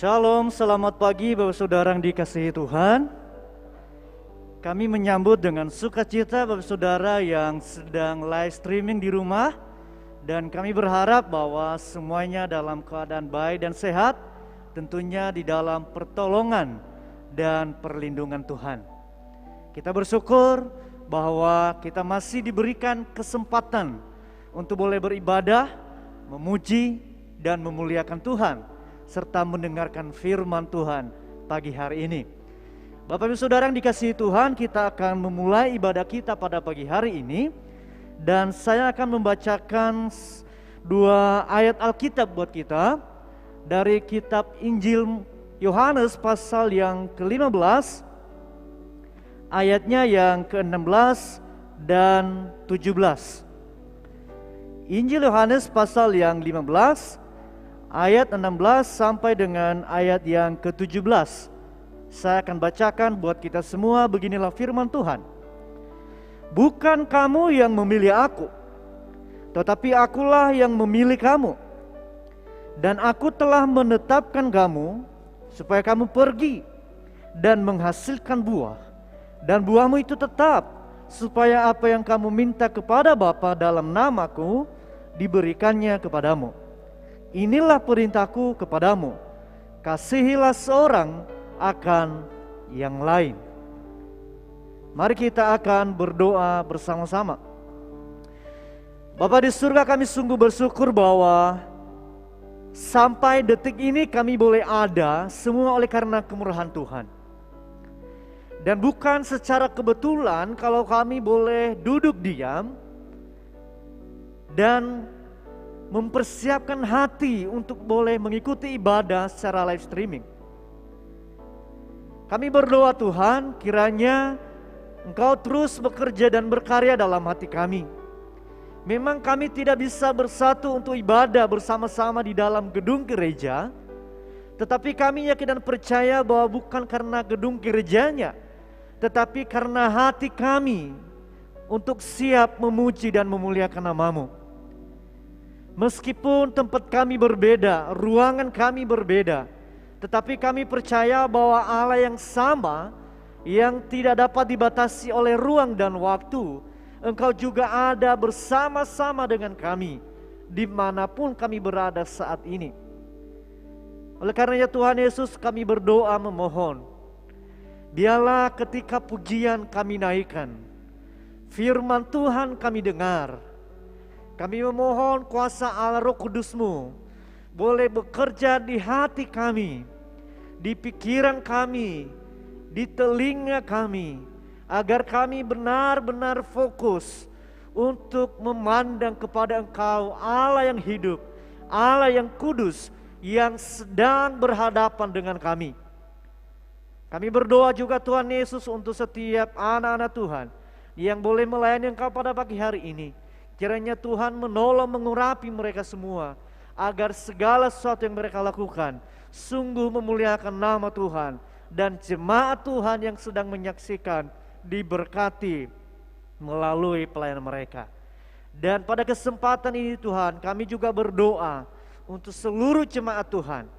Shalom, selamat pagi Bapak Saudara yang dikasihi Tuhan. Kami menyambut dengan sukacita Bapak Saudara yang sedang live streaming di rumah. Dan kami berharap bahwa semuanya dalam keadaan baik dan sehat, tentunya di dalam pertolongan dan perlindungan Tuhan. Kita bersyukur bahwa kita masih diberikan kesempatan untuk boleh beribadah, memuji dan memuliakan Tuhan, serta mendengarkan firman Tuhan pagi hari ini. Bapak Ibu Saudara yang dikasihi Tuhan, kita akan memulai ibadah kita pada pagi hari ini. Dan saya akan membacakan dua ayat Alkitab buat kita. Dari kitab Injil Yohanes pasal yang ke-15, ayatnya yang ke-16 dan 17. Injil Yohanes pasal yang 15, ayat 16 sampai dengan ayat yang ke-17. Saya akan bacakan buat kita semua. Beginilah firman Tuhan. Bukan kamu yang memilih aku, tetapi akulah yang memilih kamu. Dan aku telah menetapkan kamu supaya kamu pergi dan menghasilkan buah. Dan buahmu itu tetap, supaya apa yang kamu minta kepada Bapa dalam namaku diberikannya kepadamu. Inilah perintahku kepadamu, kasihilah seorang akan yang lain. Mari kita akan berdoa bersama-sama. Bapa di surga, kami sungguh bersyukur bahwa sampai detik ini kami boleh ada semua oleh karena kemurahan Tuhan. Dan bukan secara kebetulan kalau kami boleh duduk diam dan mempersiapkan hati untuk boleh mengikuti ibadah secara live streaming. Kami berdoa Tuhan, kiranya Engkau terus bekerja dan berkarya dalam hati kami. Memang kami tidak bisa bersatu untuk ibadah bersama-sama di dalam gedung gereja, tetapi kami yakin dan percaya bahwa bukan karena gedung gerejanya, tetapi karena hati kami untuk siap memuji dan memuliakan nama-Mu. Meskipun tempat kami berbeda, ruangan kami berbeda, tetapi kami percaya bahwa Allah yang sama, yang tidak dapat dibatasi oleh ruang dan waktu, Engkau juga ada bersama-sama dengan kami, dimanapun kami berada saat ini. Oleh karenanya Tuhan Yesus, kami berdoa memohon, biarlah ketika pujian kami naikkan, firman Tuhan kami dengar, kami memohon kuasa Allah Roh Kudus-Mu boleh bekerja di hati kami, di pikiran kami, di telinga kami, agar kami benar-benar fokus untuk memandang kepada Engkau, Allah yang hidup, Allah yang kudus, yang sedang berhadapan dengan kami. Kami berdoa juga Tuhan Yesus untuk setiap anak-anak Tuhan yang boleh melayani Engkau pada pagi hari ini. Kiranya Tuhan menolong mengurapi mereka semua, agar segala sesuatu yang mereka lakukan sungguh memuliakan nama Tuhan, dan jemaat Tuhan yang sedang menyaksikan diberkati melalui pelayanan mereka. Dan pada kesempatan ini Tuhan, kami juga berdoa untuk seluruh jemaat Tuhan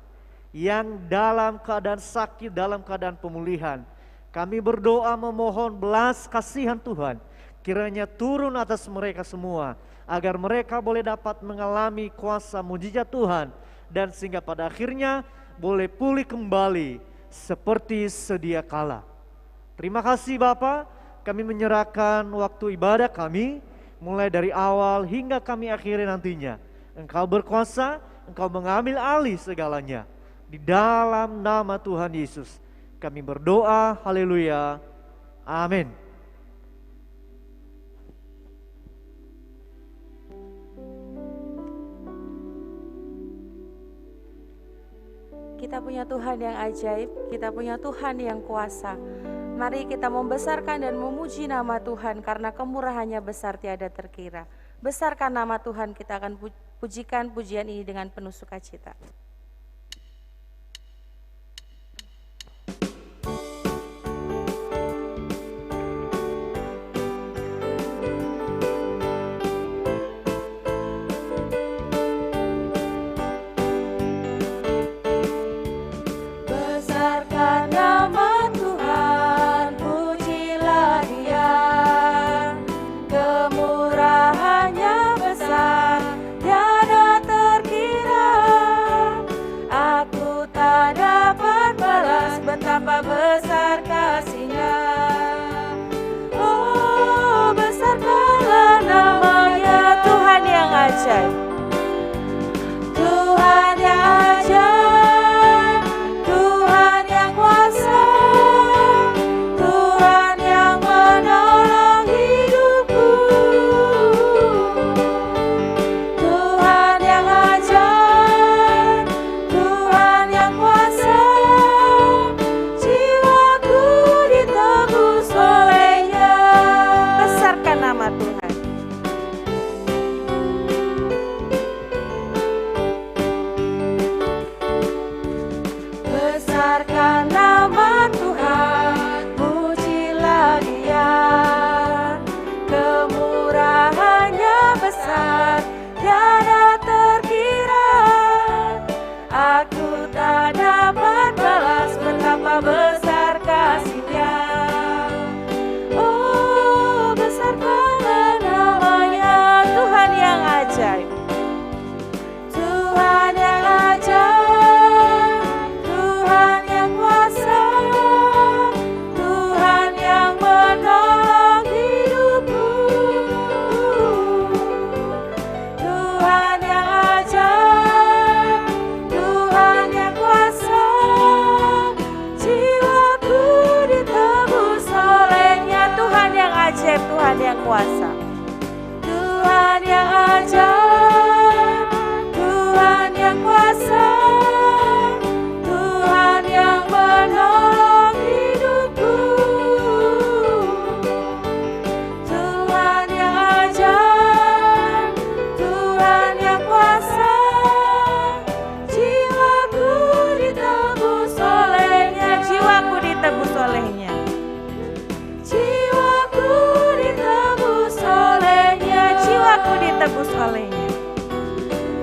yang dalam keadaan sakit, dalam keadaan pemulihan. Kami berdoa memohon belas kasihan Tuhan kiranya turun atas mereka semua, agar mereka boleh dapat mengalami kuasa mujizat Tuhan, dan sehingga pada akhirnya boleh pulih kembali seperti sedia kala. Terima kasih Bapa, kami menyerahkan waktu ibadah kami, mulai dari awal hingga kami akhiri nantinya. Engkau berkuasa, Engkau mengambil alih segalanya. Di dalam nama Tuhan Yesus kami berdoa, haleluya, amin. Kita punya Tuhan yang ajaib, kita punya Tuhan yang kuasa. Mari kita membesarkan dan memuji nama Tuhan, karena kemurahannya besar tiada terkira. Besarkan nama Tuhan, kita akan pujikan pujian ini dengan penuh sukacita. Tuhan yang kuasa, Tuhan yang ajaib, Tuhan yang kuasa, Tuhan yang menolong hidupku, Tuhan yang ajaib, Tuhan yang kuasa, jiwaku ditebus olehnya, jiwaku ditebus olehnya, jiwaku ditebus olehnya, jiwaku ditebus olehnya,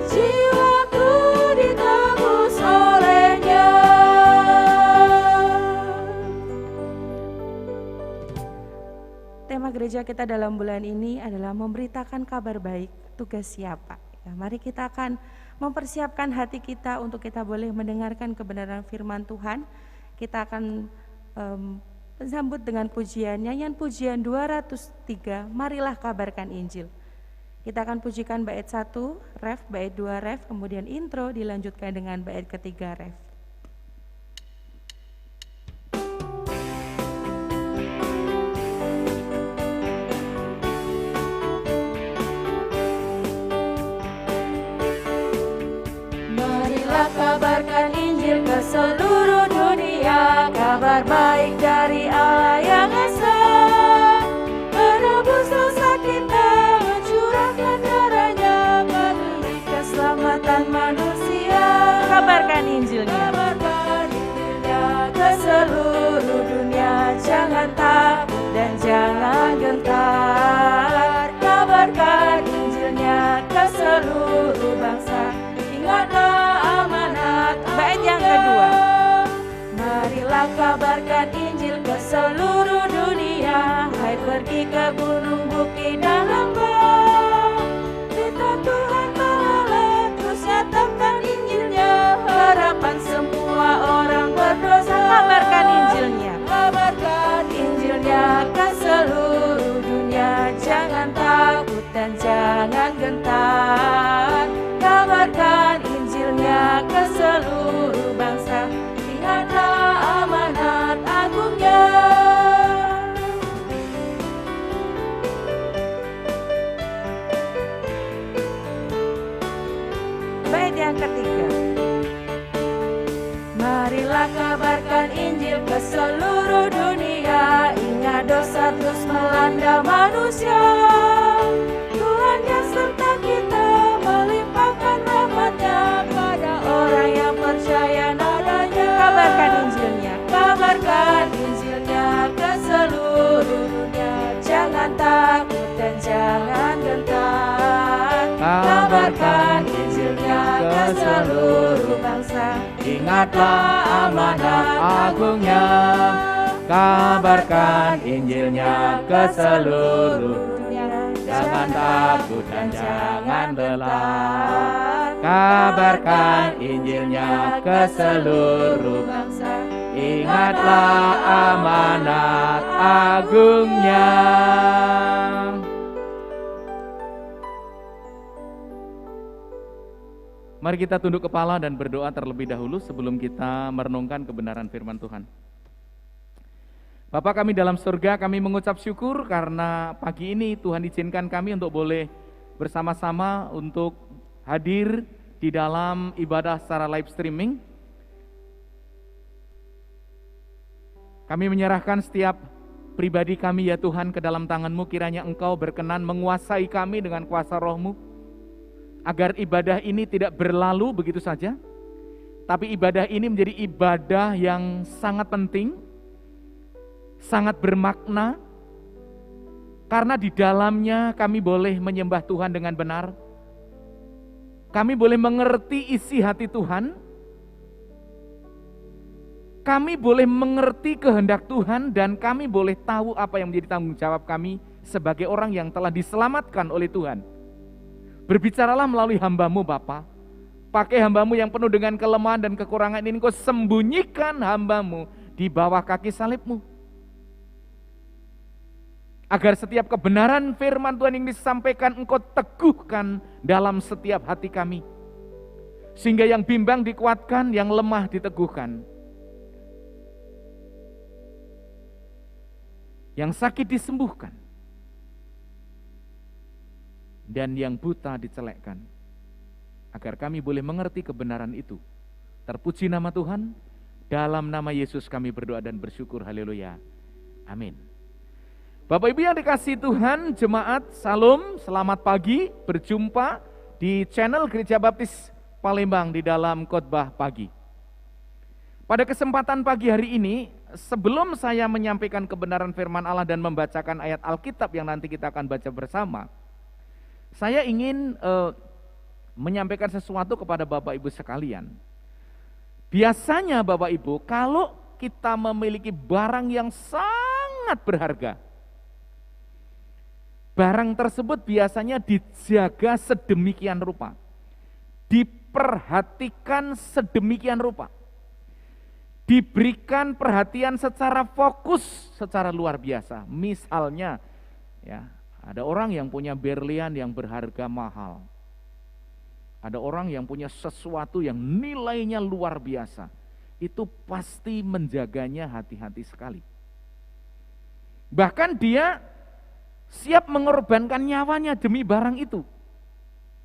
jiwaku ditebus olehnya. Tema gereja kita dalam bulan ini adalah memberitakan kabar baik. Tugas siapa? Ya, mari kita akan mempersiapkan hati kita untuk kita boleh mendengarkan kebenaran firman Tuhan. Kita akan sambut dengan pujian, nyanyian pujian 203, marilah kabarkan Injil. Kita akan pujikan bait 1, ref, bait 2, ref, kemudian intro dilanjutkan dengan bait ketiga, ref. Marilah kabarkan Injil ke seluruh dunia, kabar baik dari Allah yang esa, menebus dosa kita, mencurahkan darahnya, memberi keselamatan manusia. Kabarkan Injilnya, kabarkan Injilnya ke seluruh dunia, jangan takut dan jangan gentar. Kabarkan Injilnya ke seluruh bangsa, ingatlah amanat. Bait yang kedua, marilah kabarkan Injil ke seluruh dunia, hai pergi ke gunung, bukit dan lembah, berita Tuhan meleleh, terus nyatakan Injilnya, harapan semua orang berdosa. Kabarkan Injilnya, kabarkan Injilnya ke seluruh dunia, jangan takut dan jangan gentar. Kabarkan Injilnya ke seluruh bangsa, ingatlah amanat agungnya. Bait yang ketiga, marilah kabarkan Injil ke seluruh dunia, ingat dosa terus melanda manusia, Tuhan yang serta kita, melimpahkan rahmat-Nya pada orang yang percaya nadanya. Kabarkan Injilnya, kabarkan Injilnya ke seluruh dunia, jangan takut dan jangan gentar. Kabarkan Injilnya ke seluruh bangsa, ingatlah amanat agungnya. Kabarkan Injilnya ke seluruh dunia, jangan takut dan jangan lelah. Kabarkan Injilnya ke seluruh bangsa, ingatlah amanat agungnya. Mari kita tunduk kepala dan berdoa terlebih dahulu sebelum kita merenungkan kebenaran firman Tuhan. Bapa kami dalam surga, kami mengucap syukur karena pagi ini Tuhan izinkan kami untuk boleh bersama-sama untuk hadir di dalam ibadah secara live streaming. Kami menyerahkan setiap pribadi kami ya Tuhan ke dalam tangan-Mu, kiranya Engkau berkenan menguasai kami dengan kuasa Roh-Mu, agar ibadah ini tidak berlalu begitu saja, tapi ibadah ini menjadi ibadah yang sangat penting, sangat bermakna, karena di dalamnya kami boleh menyembah Tuhan dengan benar, kami boleh mengerti isi hati Tuhan, kami boleh mengerti kehendak Tuhan, dan kami boleh tahu apa yang menjadi tanggung jawab kami sebagai orang yang telah diselamatkan oleh Tuhan. Berbicaralah melalui hamba-Mu Bapa, pakai hamba-Mu yang penuh dengan kelemahan dan kekurangan ini, Engkau sembunyikan hamba-Mu di bawah kaki salib-Mu, agar setiap kebenaran firman Tuhan yang disampaikan Engkau teguhkan dalam setiap hati kami, sehingga yang bimbang dikuatkan, yang lemah diteguhkan, yang sakit disembuhkan, dan yang buta dicelekkan, agar kami boleh mengerti kebenaran itu. Terpuji nama Tuhan, dalam nama Yesus kami berdoa dan bersyukur, haleluya, amin. Bapak Ibu yang dikasihi Tuhan, jemaat Salam, selamat pagi, berjumpa di channel Gereja Baptis Palembang di dalam khotbah pagi. Pada kesempatan pagi hari ini, sebelum saya menyampaikan kebenaran firman Allah dan membacakan ayat Alkitab yang nanti kita akan baca bersama, saya ingin menyampaikan sesuatu kepada Bapak Ibu sekalian. Biasanya Bapak Ibu, kalau kita memiliki barang yang sangat berharga, barang tersebut biasanya dijaga sedemikian rupa, diperhatikan sedemikian rupa, diberikan perhatian secara fokus, secara luar biasa. Misalnya, ya, ada orang yang punya berlian yang berharga mahal. Ada orang yang punya sesuatu yang nilainya luar biasa. Itu pasti menjaganya hati-hati sekali. Bahkan dia siap mengorbankan nyawanya demi barang itu.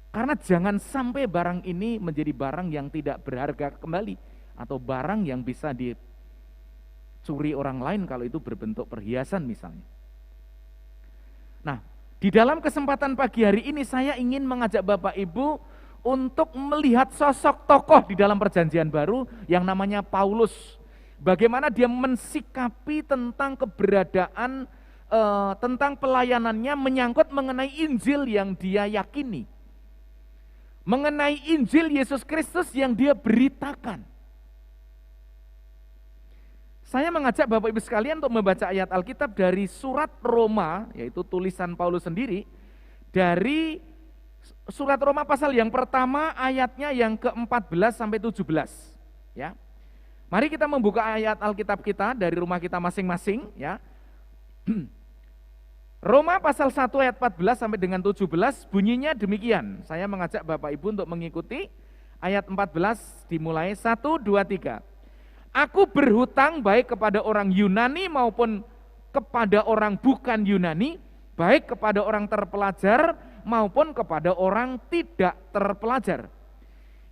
Karena jangan sampai barang ini menjadi barang yang tidak berharga kembali, atau barang yang bisa dicuri orang lain kalau itu berbentuk perhiasan misalnya. Nah, di dalam kesempatan pagi hari ini saya ingin mengajak Bapak Ibu untuk melihat sosok tokoh di dalam Perjanjian Baru yang namanya Paulus. Bagaimana dia mensikapi tentang keberadaan, tentang pelayanannya menyangkut mengenai Injil yang dia yakini. Mengenai Injil Yesus Kristus yang dia beritakan. Saya mengajak Bapak Ibu sekalian untuk membaca ayat Alkitab dari surat Roma, yaitu tulisan Paulus sendiri, dari surat Roma pasal yang pertama ayatnya yang ke-14 sampai 17. Ya. Mari kita membuka ayat Alkitab kita dari rumah kita masing-masing. Ya. Roma pasal 1 ayat 14 sampai dengan 17 bunyinya demikian. Saya mengajak Bapak Ibu untuk mengikuti ayat 14 dimulai 1, 2, 3. Aku berhutang baik kepada orang Yunani maupun kepada orang bukan Yunani, baik kepada orang terpelajar maupun kepada orang tidak terpelajar.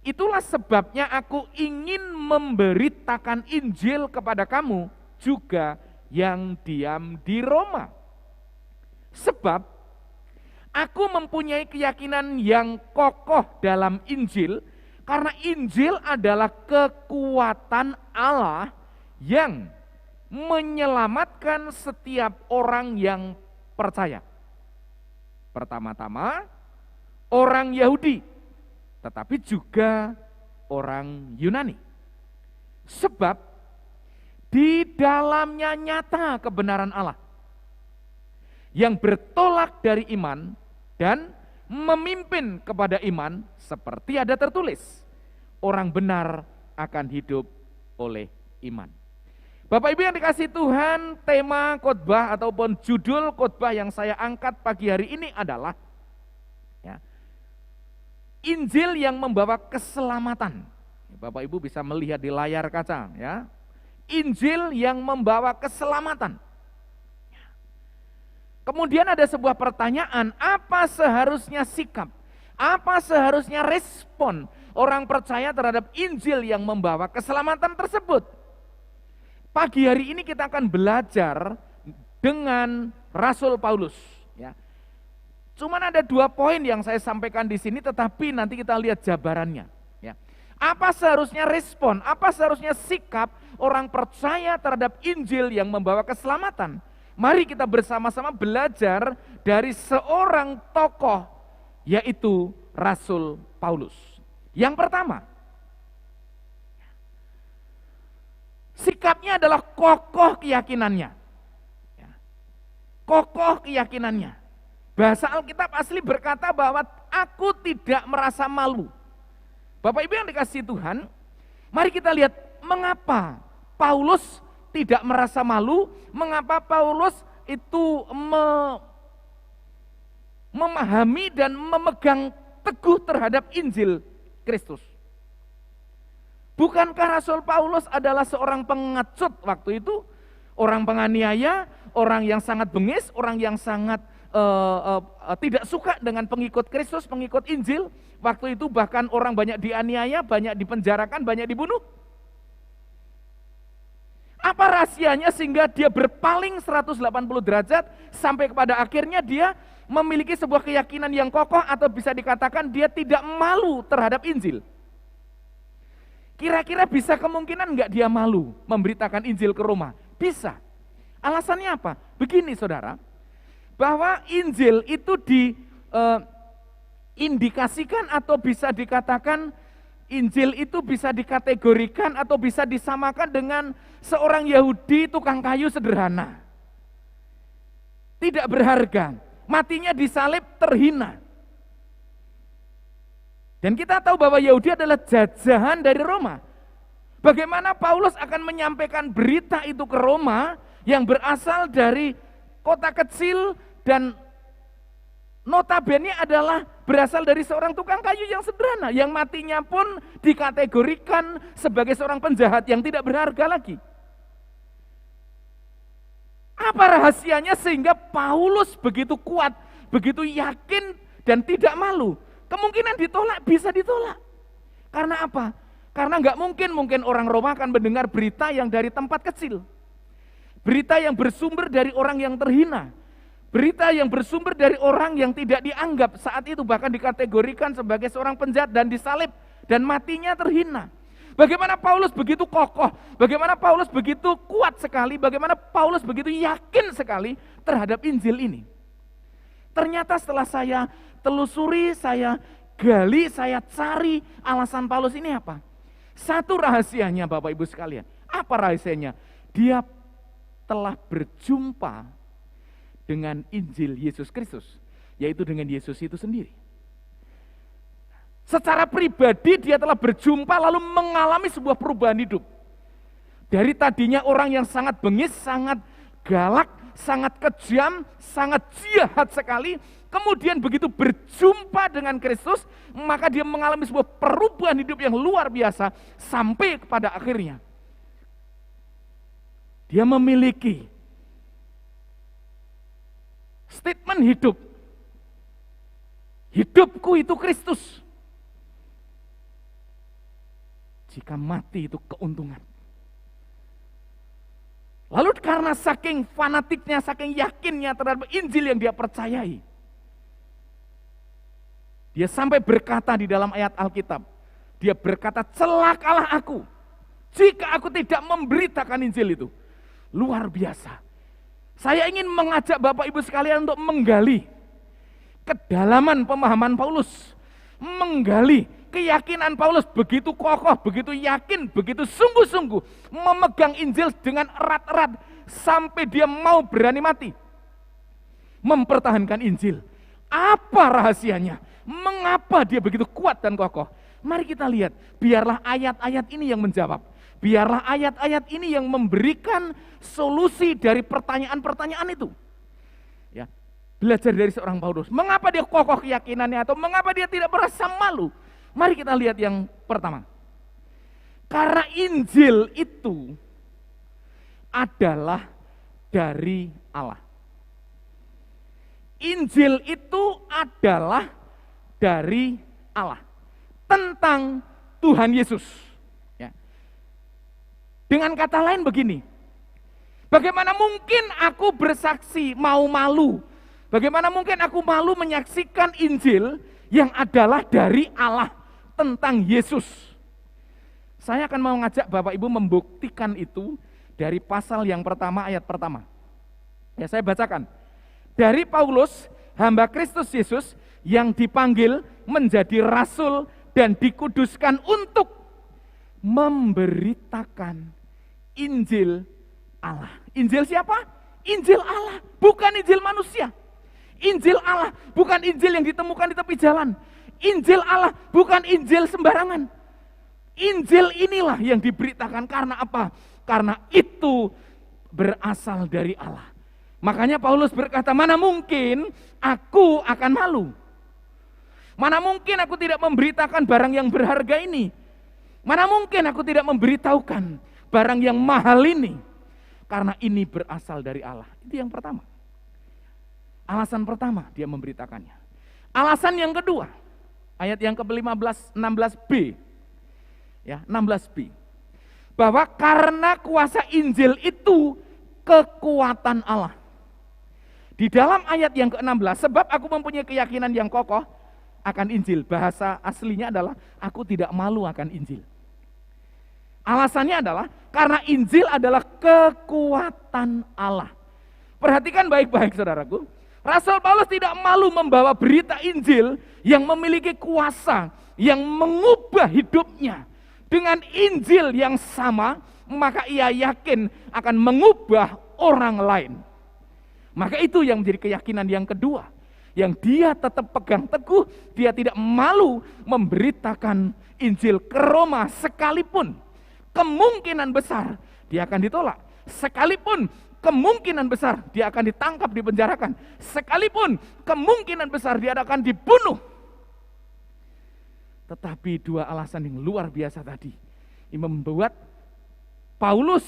Itulah sebabnya aku ingin memberitakan Injil kepada kamu juga yang diam di Roma. Sebab aku mempunyai keyakinan yang kokoh dalam Injil, karena Injil adalah kekuatan Allah yang menyelamatkan setiap orang yang percaya. Pertama-tama orang Yahudi, tetapi juga orang Yunani. Sebab di dalamnya nyata kebenaran Allah yang bertolak dari iman dan memimpin kepada iman, seperti ada tertulis, orang benar akan hidup oleh iman. Bapak Ibu yang dikasihi Tuhan, tema khotbah ataupun judul khotbah yang saya angkat pagi hari ini adalah ya, Injil yang membawa keselamatan. Bapak Ibu bisa melihat di layar kaca, ya. Injil yang membawa keselamatan. Kemudian ada sebuah pertanyaan, apa seharusnya sikap, apa seharusnya respon orang percaya terhadap Injil yang membawa keselamatan tersebut? Pagi hari ini kita akan belajar dengan Rasul Paulus. Ya. Cuman ada 2 poin yang saya sampaikan di sini, tetapi nanti kita lihat jabarannya. Ya. Apa seharusnya respon, apa seharusnya sikap orang percaya terhadap Injil yang membawa keselamatan? Mari kita bersama-sama belajar dari seorang tokoh, yaitu Rasul Paulus. Yang pertama, sikapnya adalah kokoh keyakinannya. Kokoh keyakinannya. Bahasa Alkitab asli berkata bahwa aku tidak merasa malu. Bapak Ibu yang dikasihi Tuhan, mari kita lihat mengapa Paulus tidak merasa malu, mengapa Paulus itu memahami dan memegang teguh terhadap Injil Kristus. Bukankah Rasul Paulus adalah seorang pengecut waktu itu, orang penganiaya, orang yang sangat bengis, orang yang sangat tidak suka dengan pengikut Kristus, pengikut Injil. Waktu itu bahkan orang banyak dianiaya, banyak dipenjarakan, banyak dibunuh. Apa rahasianya sehingga dia berpaling 180 derajat sampai kepada akhirnya dia memiliki sebuah keyakinan yang kokoh, atau bisa dikatakan dia tidak malu terhadap Injil? Kira-kira bisa kemungkinan enggak dia malu memberitakan Injil ke Roma? Bisa. Alasannya apa? Begini saudara, bahwa Injil itu diindikasikan atau bisa dikatakan Injil itu bisa dikategorikan atau bisa disamakan dengan seorang Yahudi tukang kayu sederhana. Tidak berharga, matinya disalib, terhina. Dan kita tahu bahwa Yahudi adalah jajahan dari Roma. Bagaimana Paulus akan menyampaikan berita itu ke Roma yang berasal dari kota kecil dan notabene adalah berasal dari seorang tukang kayu yang sederhana, yang matinya pun dikategorikan sebagai seorang penjahat yang tidak berharga lagi. Apa rahasianya sehingga Paulus begitu kuat, begitu yakin dan tidak malu? Kemungkinan ditolak, bisa ditolak. Karena apa? Karena nggak mungkin orang Roma akan mendengar berita yang dari tempat kecil. Berita yang bersumber dari orang yang terhina. Berita yang bersumber dari orang yang tidak dianggap saat itu, bahkan dikategorikan sebagai seorang penjahat dan disalib dan matinya terhina. Bagaimana Paulus begitu kokoh, bagaimana Paulus begitu kuat sekali, bagaimana Paulus begitu yakin sekali terhadap Injil ini. Ternyata setelah saya telusuri, saya gali, saya cari alasan Paulus ini apa. Satu rahasianya Bapak Ibu sekalian, apa rahasianya? Dia telah berjumpa dengan Injil Yesus Kristus, yaitu dengan Yesus itu sendiri. Secara pribadi dia telah berjumpa lalu mengalami sebuah perubahan hidup. Dari tadinya orang yang sangat bengis, sangat galak, sangat kejam, sangat jahat sekali, kemudian begitu berjumpa dengan Kristus, maka dia mengalami sebuah perubahan hidup yang luar biasa sampai kepada akhirnya dia memiliki statement hidup. Hidupku itu Kristus. Jika mati itu keuntungan. Lalu karena saking fanatiknya, saking yakinnya terhadap Injil yang dia percayai, dia sampai berkata di dalam ayat Alkitab, dia berkata, celakalah aku jika aku tidak memberitakan Injil itu. Luar biasa. Saya ingin mengajak Bapak Ibu sekalian untuk menggali kedalaman pemahaman Paulus, menggali keyakinan Paulus begitu kokoh, begitu yakin, begitu sungguh-sungguh memegang Injil dengan erat-erat sampai dia mau berani mati mempertahankan Injil. Apa rahasianya? Mengapa dia begitu kuat dan kokoh? Mari kita lihat, biarlah ayat-ayat ini yang menjawab. Biarlah ayat-ayat ini yang memberikan solusi dari pertanyaan-pertanyaan itu. Ya, belajar dari seorang Paulus. Mengapa dia kokoh keyakinannya atau mengapa dia tidak merasa malu? Mari kita lihat yang pertama. Karena Injil itu adalah dari Allah. Injil itu adalah dari Allah. Tentang Tuhan Yesus. Ya. Dengan kata lain begini. Bagaimana mungkin aku bersaksi mau malu? Bagaimana mungkin aku malu menyaksikan Injil yang adalah dari Allah tentang Yesus? Saya akan mau ngajak Bapak Ibu membuktikan itu dari pasal yang pertama, ayat pertama. Ya, saya bacakan. Dari Paulus, hamba Kristus Yesus yang dipanggil menjadi rasul dan dikuduskan untuk memberitakan Injil Allah. Injil siapa? Injil Allah, bukan Injil manusia. Injil Allah, bukan Injil yang ditemukan di tepi jalan. Injil Allah, bukan Injil sembarangan. Injil inilah yang diberitakan. Karena apa? Karena itu berasal dari Allah. Makanya Paulus berkata, mana mungkin aku akan malu? Mana mungkin aku tidak memberitakan barang yang berharga ini? Mana mungkin aku tidak memberitahukan barang yang mahal ini? Karena ini berasal dari Allah. Itu yang pertama. Alasan pertama dia memberitakannya. Alasan yang kedua, ayat yang ke-15, 16b. Ya, 16b. Bahwa karena kuasa Injil itu kekuatan Allah. Di dalam ayat yang ke-16, sebab aku mempunyai keyakinan yang kokoh akan Injil. Bahasa aslinya adalah aku tidak malu akan Injil. Alasannya adalah karena Injil adalah kekuatan Allah. Perhatikan baik-baik saudaraku. Rasul Paulus tidak malu membawa berita Injil yang memiliki kuasa, yang mengubah hidupnya. Dengan Injil yang sama, maka ia yakin akan mengubah orang lain. Maka itu yang menjadi keyakinan yang kedua. Yang dia tetap pegang teguh, dia tidak malu memberitakan Injil ke Roma sekalipun. Kemungkinan besar dia akan ditolak. Sekalipun kemungkinan besar dia akan ditangkap, dipenjarakan. Sekalipun kemungkinan besar dia akan dibunuh. Tetapi dua alasan yang luar biasa tadi ini membuat Paulus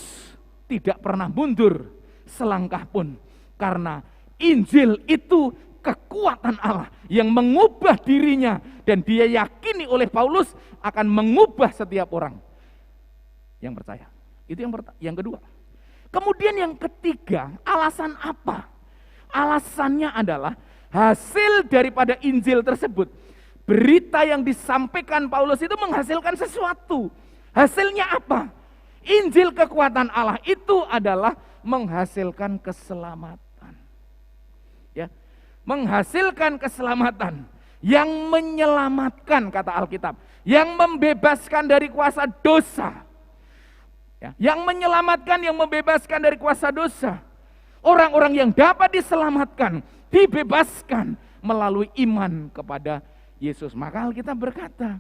tidak pernah mundur selangkah pun. Karena Injil itu kekuatan Allah yang mengubah dirinya. Dan dia yakini oleh Paulus akan mengubah setiap orang yang percaya. Itu yang kedua. Kemudian yang ketiga, alasan apa? Alasannya adalah hasil daripada Injil tersebut. Berita yang disampaikan Paulus itu menghasilkan sesuatu. Hasilnya apa? Injil kekuatan Allah itu adalah menghasilkan keselamatan. Ya, menghasilkan keselamatan yang menyelamatkan, kata Alkitab, yang membebaskan dari kuasa dosa. Ya, yang menyelamatkan, yang membebaskan dari kuasa dosa. Orang-orang yang dapat diselamatkan, dibebaskan melalui iman kepada Yesus. Maka Alkitab berkata,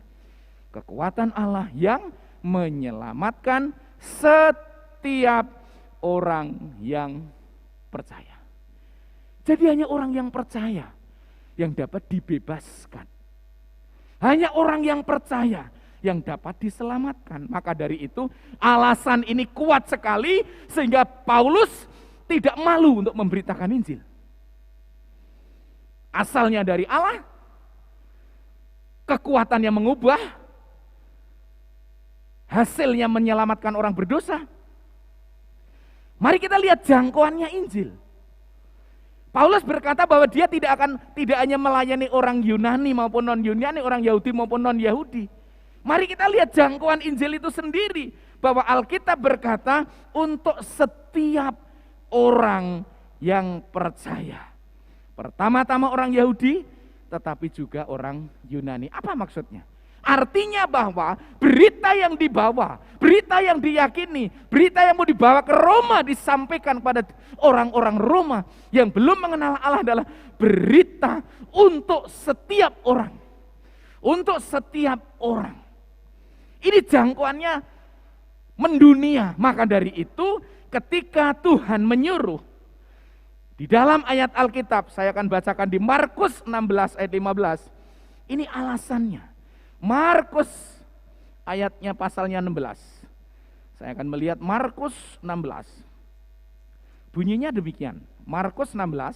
kekuatan Allah yang menyelamatkan setiap orang yang percaya. Jadi hanya orang yang percaya yang dapat dibebaskan. Hanya orang yang percaya yang dapat diselamatkan. Maka dari itu alasan ini kuat sekali sehingga Paulus tidak malu untuk memberitakan Injil. Asalnya dari Allah, kekuatan yang mengubah, hasilnya menyelamatkan orang berdosa. Mari kita lihat jangkauannya Injil. Paulus berkata bahwa dia tidak hanya melayani orang Yunani maupun non-Yunani, orang Yahudi maupun non-Yahudi. Mari kita lihat jangkauan Injil itu sendiri. Bahwa Alkitab berkata untuk setiap orang yang percaya. Pertama-tama orang Yahudi, tetapi juga orang Yunani. Apa maksudnya? Artinya bahwa berita yang dibawa, berita yang diyakini, berita yang mau dibawa ke Roma disampaikan pada orang-orang Roma yang belum mengenal Allah adalah berita untuk setiap orang. Untuk setiap orang. Ini jangkauannya mendunia. Maka dari itu ketika Tuhan menyuruh di dalam ayat Alkitab, saya akan bacakan di Markus 16 ayat 15. Ini alasannya. Markus ayatnya pasalnya 16. Saya akan melihat Markus 16. Bunyinya demikian. Markus 16.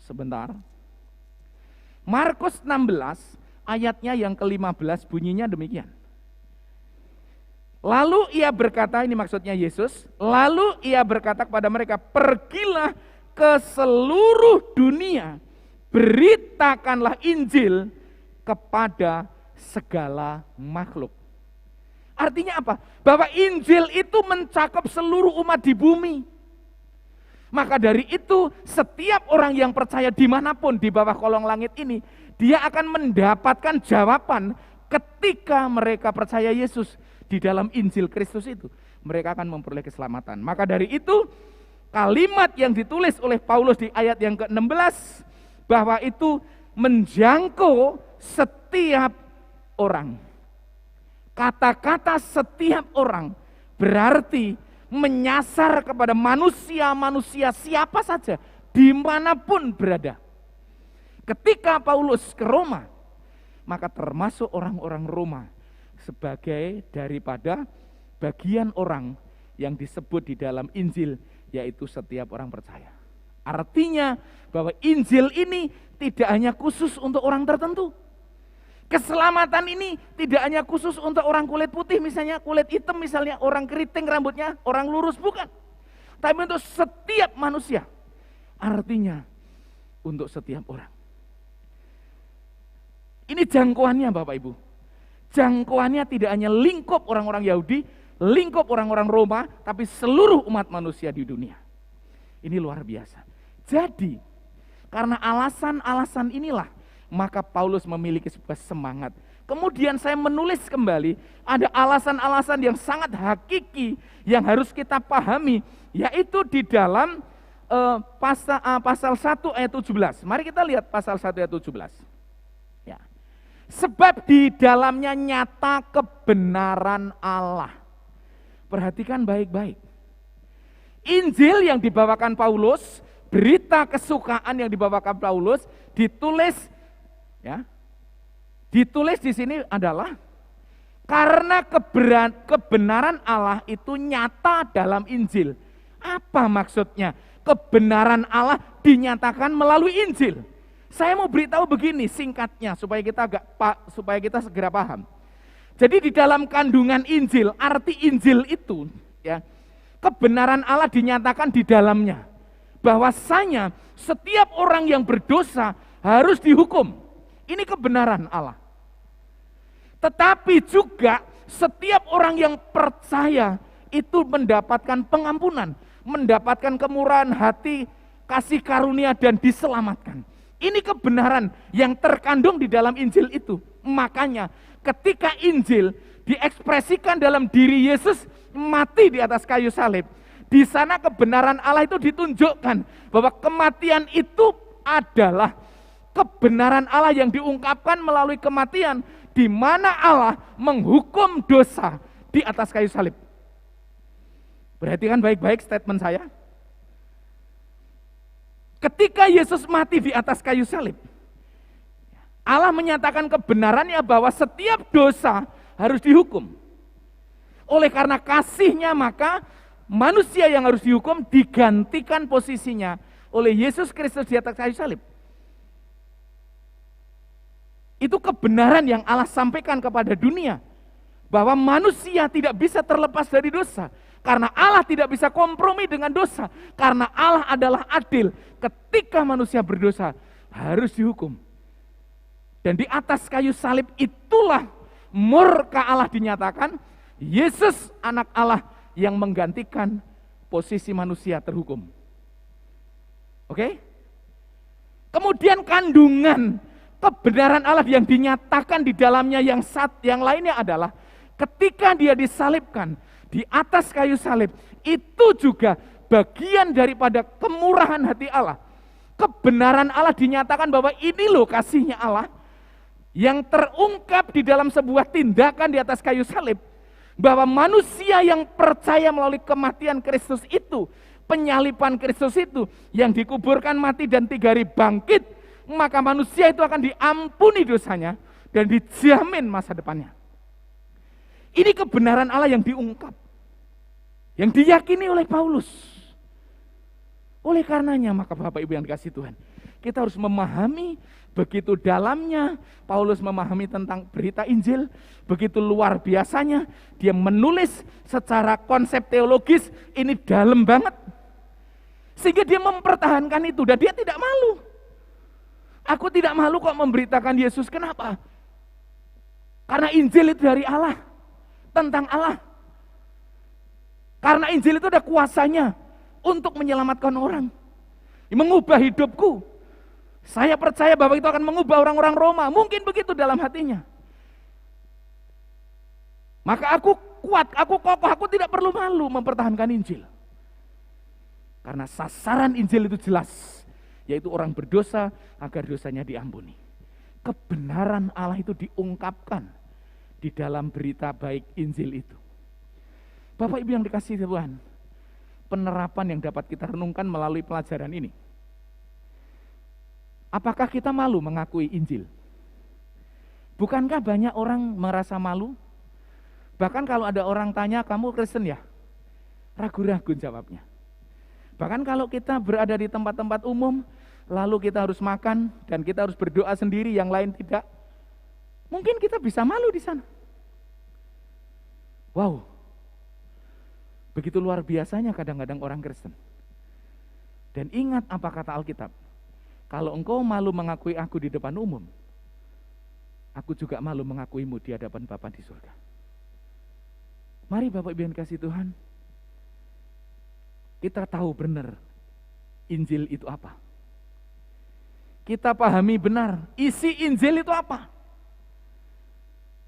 Sebentar. Markus 16 ayatnya yang ke-15 bunyinya demikian. Lalu ia berkata, ini maksudnya Yesus, lalu ia berkata kepada mereka, pergilah ke seluruh dunia, beritakanlah Injil kepada segala makhluk. Artinya apa? Bahwa Injil itu mencakup seluruh umat di bumi. Maka dari itu setiap orang yang percaya dimanapun di bawah kolong langit ini, dia akan mendapatkan jawaban ketika mereka percaya Yesus di dalam Injil Kristus itu. Mereka akan memperoleh keselamatan. Maka dari itu kalimat yang ditulis oleh Paulus di ayat yang ke-16 bahwa itu menjangkau setiap orang. Kata-kata setiap orang berarti menyasar kepada manusia-manusia siapa saja, dimanapun berada. Ketika Paulus ke Roma, maka termasuk orang-orang Roma sebagai daripada bagian orang yang disebut di dalam Injil, yaitu setiap orang percaya. Artinya bahwa Injil ini tidak hanya khusus untuk orang tertentu. Keselamatan ini tidak hanya khusus untuk orang kulit putih misalnya, kulit hitam misalnya, orang keriting rambutnya, orang lurus, bukan. Tapi untuk setiap manusia. Artinya untuk setiap orang. Ini jangkauannya Bapak Ibu. Jangkauannya tidak hanya lingkup orang-orang Yahudi, lingkup orang-orang Roma, tapi seluruh umat manusia di dunia. Ini luar biasa. Jadi, karena alasan-alasan inilah, maka Paulus memiliki sebuah semangat. Kemudian saya menulis kembali, ada alasan-alasan yang sangat hakiki, yang harus kita pahami, yaitu di dalam pasal 1 ayat 17. Mari kita lihat pasal 1 ayat 17. Ya. Sebab di dalamnya nyata kebenaran Allah. Perhatikan baik-baik. Injil yang dibawakan Paulus, berita kesukaan yang dibawakan Paulus, ditulis di sini adalah karena kebenaran Allah itu nyata dalam Injil. Apa maksudnya? Kebenaran Allah dinyatakan melalui Injil. Saya mau beritahu begini singkatnya supaya kita segera paham. Jadi di dalam kandungan Injil, arti Injil itu ya, kebenaran Allah dinyatakan di dalamnya. Bahwasanya setiap orang yang berdosa harus dihukum. Ini kebenaran Allah. Tetapi juga setiap orang yang percaya itu mendapatkan pengampunan, mendapatkan kemurahan hati, kasih karunia dan diselamatkan. Ini kebenaran yang terkandung di dalam Injil itu. Makanya ketika Injil diekspresikan dalam diri Yesus mati di atas kayu salib, di sana kebenaran Allah itu ditunjukkan bahwa kematian itu adalah kebenaran Allah yang diungkapkan melalui kematian, di mana Allah menghukum dosa di atas kayu salib. Perhatikan baik-baik statement saya. Ketika Yesus mati di atas kayu salib, Allah menyatakan kebenarannya bahwa setiap dosa harus dihukum. Oleh karena kasih-Nya maka manusia yang harus dihukum digantikan posisinya oleh Yesus Kristus di atas kayu salib. Itu kebenaran yang Allah sampaikan kepada dunia. Bahwa manusia tidak bisa terlepas dari dosa. Karena Allah tidak bisa kompromi dengan dosa. Karena Allah adalah adil. Ketika manusia berdosa harus dihukum. Dan di atas kayu salib itulah murka Allah dinyatakan. Yesus anak Allah yang menggantikan posisi manusia terhukum. Oke? Kemudian kandungan kebenaran Allah yang dinyatakan di dalamnya yang lainnya adalah ketika dia disalibkan di atas kayu salib, itu juga bagian daripada kemurahan hati Allah. Kebenaran Allah dinyatakan bahwa ini loh kasih-Nya Allah yang terungkap di dalam sebuah tindakan di atas kayu salib. Bahwa manusia yang percaya melalui kematian Kristus itu, penyaliban Kristus itu, yang dikuburkan mati dan 3 hari bangkit, maka manusia itu akan diampuni dosanya dan dijamin masa depannya. Ini kebenaran Allah yang diungkap, yang diyakini oleh Paulus. Oleh karenanya maka Bapak Ibu yang dikasihi Tuhan, kita harus memahami begitu dalamnya Paulus memahami tentang berita Injil, begitu luar biasanya dia menulis secara konsep teologis, ini dalam banget. Sehingga dia mempertahankan itu dan dia tidak malu. Aku tidak malu kok memberitakan Yesus, kenapa? Karena Injil itu dari Allah, tentang Allah. Karena Injil itu ada kuasanya untuk menyelamatkan orang, mengubah hidupku. Saya percaya bahwa itu akan mengubah orang-orang Roma, mungkin begitu dalam hatinya. Maka aku kuat, aku kokoh, aku tidak perlu malu mempertahankan Injil. Karena sasaran Injil itu jelas, yaitu orang berdosa agar dosanya diampuni. Kebenaran Allah itu diungkapkan di dalam berita baik Injil itu. Bapak Ibu yang dikasihi Tuhan, penerapan yang dapat kita renungkan melalui pelajaran ini. Apakah kita malu mengakui Injil? Bukankah banyak orang merasa malu? Bahkan kalau ada orang tanya, kamu Kristen ya? Ragu-ragu jawabnya. Bahkan kalau kita berada di tempat-tempat umum, lalu kita harus makan dan kita harus berdoa sendiri, yang lain tidak. Mungkin kita bisa malu di sana. Wow, begitu luar biasanya kadang-kadang orang Kristen. Dan ingat apa kata Alkitab, kalau engkau malu mengakui aku di depan umum, aku juga malu mengakuimu di hadapan Bapa di surga. Mari Bapak Ibu yang kasih Tuhan, kita tahu benar Injil itu apa. Kita pahami benar isi Injil itu apa.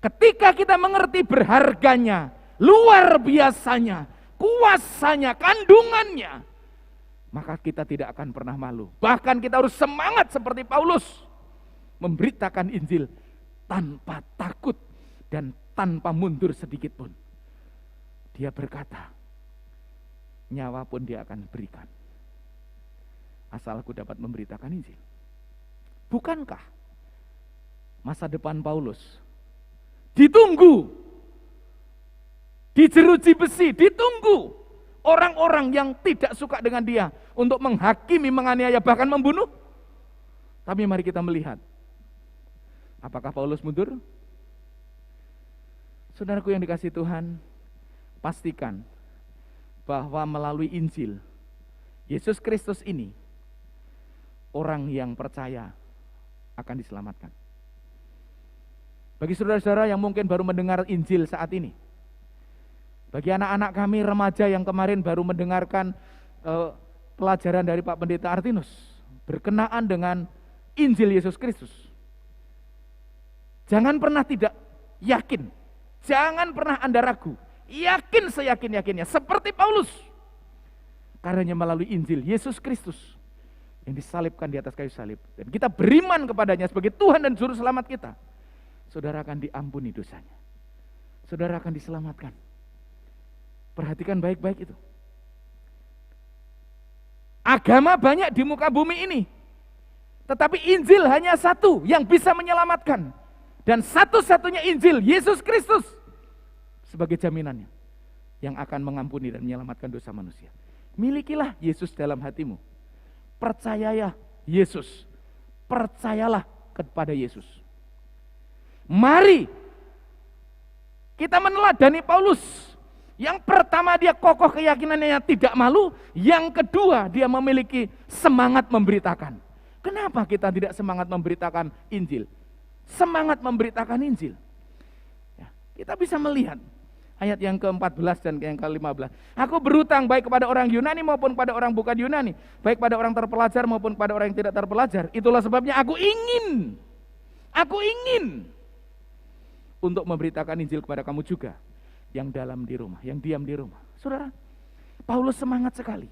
Ketika kita mengerti berharganya, luar biasanya, kuasanya, kandungannya, maka kita tidak akan pernah malu. Bahkan kita harus semangat seperti Paulus, memberitakan Injil tanpa takut dan tanpa mundur sedikit pun. Dia berkata, nyawa pun dia akan berikan, asal aku dapat memberitakan Injil. Bukankah masa depan Paulus ditunggu, dijeruji besi, ditunggu orang-orang yang tidak suka dengan dia untuk menghakimi, menganiaya, bahkan membunuh? Tapi mari kita melihat, apakah Paulus mundur? Saudaraku yang dikasihi Tuhan, pastikan bahwa melalui Injil Yesus Kristus ini, orang yang percaya akan diselamatkan. Bagi saudara-saudara yang mungkin baru mendengar Injil saat ini, bagi anak-anak kami remaja yang kemarin baru mendengarkan pelajaran dari Pak Pendeta Artinus berkenaan dengan Injil Yesus Kristus, jangan pernah tidak yakin, jangan pernah Anda ragu, yakin seyakin-yakinnya seperti Paulus, karenanya melalui Injil Yesus Kristus yang disalibkan di atas kayu salib, dan kita beriman kepadanya sebagai Tuhan dan Juru Selamat kita, saudara akan diampuni dosanya, saudara akan diselamatkan. Perhatikan baik-baik itu. Agama banyak di muka bumi ini, tetapi Injil hanya satu yang bisa menyelamatkan, dan satu-satunya Injil Yesus Kristus sebagai jaminannya yang akan mengampuni dan menyelamatkan dosa manusia. Milikilah Yesus dalam hatimu. Percayalah Yesus. Percayalah kepada Yesus. Mari kita meneladani Paulus. Yang pertama, dia kokoh keyakinannya, tidak malu. Yang kedua, dia memiliki semangat memberitakan. Kenapa kita tidak semangat memberitakan Injil? Semangat memberitakan Injil. Ya, kita bisa melihat ayat yang ke-14 dan yang ke-15. Aku berutang baik kepada orang Yunani maupun pada orang bukan Yunani, baik pada orang terpelajar maupun pada orang yang tidak terpelajar. Itulah sebabnya aku ingin untuk memberitakan Injil kepada kamu juga, yang dalam di rumah, yang diam di rumah. Saudara, Paulus semangat sekali.